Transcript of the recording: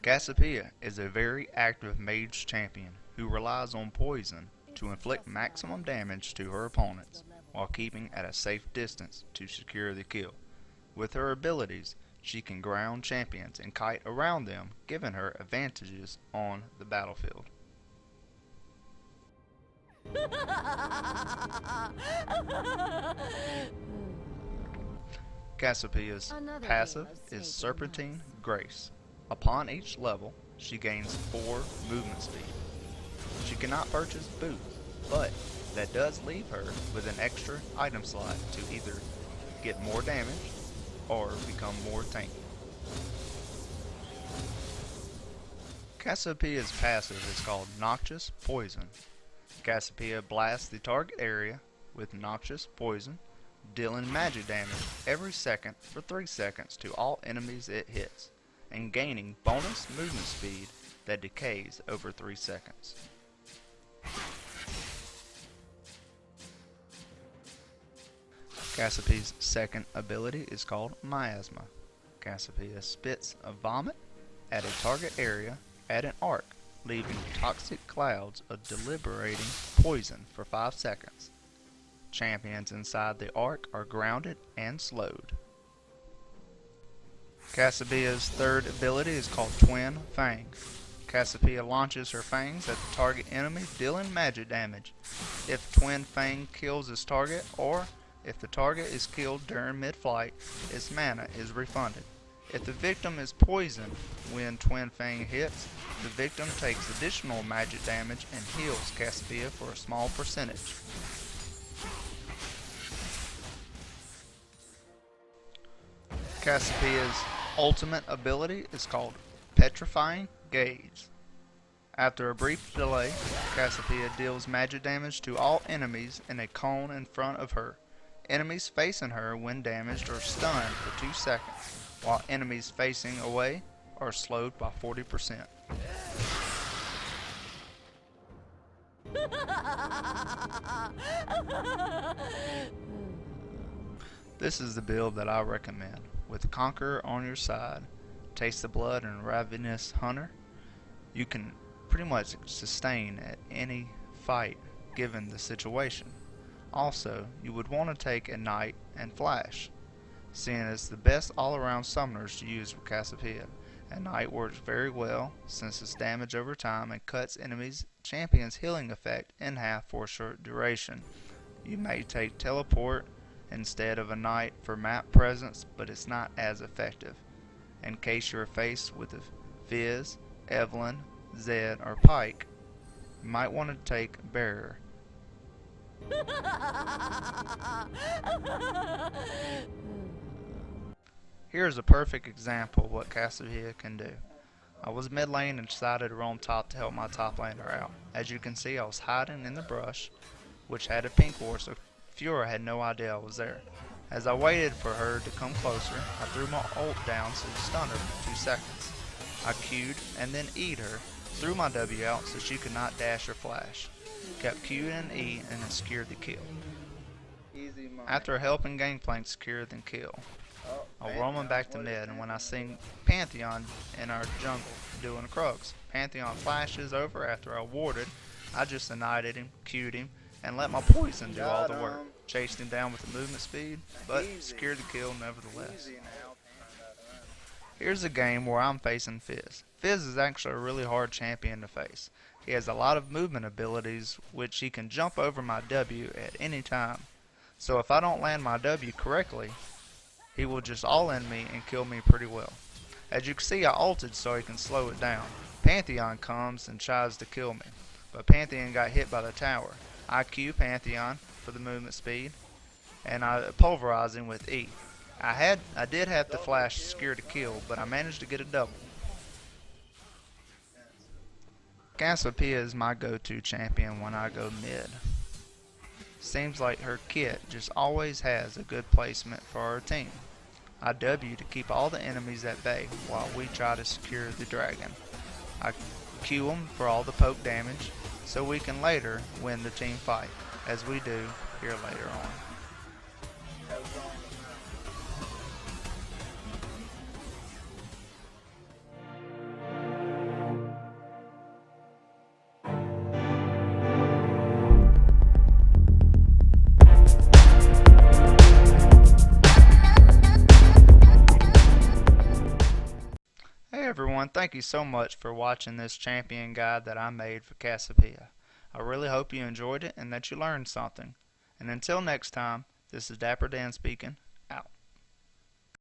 Cassiopeia is a very active mage champion who relies on poison to inflict maximum damage to her opponents while keeping at a safe distance to secure the kill. With her abilities, she can ground champions and kite around them, giving her advantages on the battlefield. Cassiopeia's passive is Serpentine Grace. Upon each level, she gains 4 movement speed. She cannot purchase boots, but that does leave her with an extra item slot to either get more damage or become more tanky. Cassiopeia's passive is called Noxious Poison. Cassiopeia blasts the target area with Noxious Poison, dealing magic damage every second for 3 seconds to all enemies it hits, and gaining bonus movement speed that decays over 3 seconds. Cassiopeia's second ability is called Miasma. Cassiopeia spits a vomit at a target area at an arc, leaving toxic clouds of deliberating poison for 5 seconds. Champions inside the arc are grounded and slowed. Cassiopeia's third ability is called Twin Fang. Cassiopeia launches her fangs at the target enemy, dealing magic damage. If Twin Fang kills its target, or if the target is killed during mid-flight, its mana is refunded. If the victim is poisoned when Twin Fang hits, the victim takes additional magic damage and heals Cassiopeia for a small percentage. Cassiopeia's ultimate ability is called Petrifying Gaze. After a brief delay, Cassiopeia deals magic damage to all enemies in a cone in front of her. Enemies facing her when damaged are stunned for 2 seconds, while enemies facing away are slowed by 40%. This is the build that I recommend. With Conqueror on your side, Taste the Blood and Ravenous Hunter, you can pretty much sustain at any fight given the situation. Also, you would want to take a Knight and Flash, seeing it's the best all-around summoners to use with Cassiopeia. A Knight works very well since its damage over time and cuts enemies' champion's healing effect in half for a short duration. You may take Teleport instead of a Knight for map presence, but it's not as effective. In case you're faced with a Fizz, Evelyn, Zed, or Pike, you might want to take Bearer. Here's a perfect example of what Cassiopeia can do. I was mid lane and decided to roam top to help my top laner out. As you can see, I was hiding in the brush, which had a pink ward, so Fiora had no idea I was there. As I waited for her to come closer, I threw my ult down to stun her for 2 seconds. I Q'd and then E'd her, threw my W out so she could not dash or flash. Kept Q and E and then secured the kill. After helping Gangplank secure the kill, I'll roam him back to mid, and when I see Pantheon in our jungle doing a Krugs, Pantheon flashes over after I warded. I just annihilated him, Q'd him, and let my poison do all the work. Chased him down with the movement speed, but secured the kill nevertheless. Here's a game where I'm facing Fizz. Fizz is actually a really hard champion to face. He has a lot of movement abilities which he can jump over my W at any time. So if I don't land my W correctly, he will just all-in me and kill me pretty well. As you can see, I ulted so he can slow it down. Pantheon comes and tries to kill me, but Pantheon got hit by the tower. I Q Pantheon for the movement speed, and I pulverize him with E. I did have to flash to secure the kill, but I managed to get a double. Cassiopeia is my go-to champion when I go mid. Seems like her kit just always has a good placement for our team. I W to keep all the enemies at bay while we try to secure the dragon. I Q them for all the poke damage so we can later win the team fight, as we do here later on. Everyone, thank you so much for watching this champion guide that I made for Cassiopeia. I really hope you enjoyed it and that you learned something. And until next time, this is Dapper Dan speaking.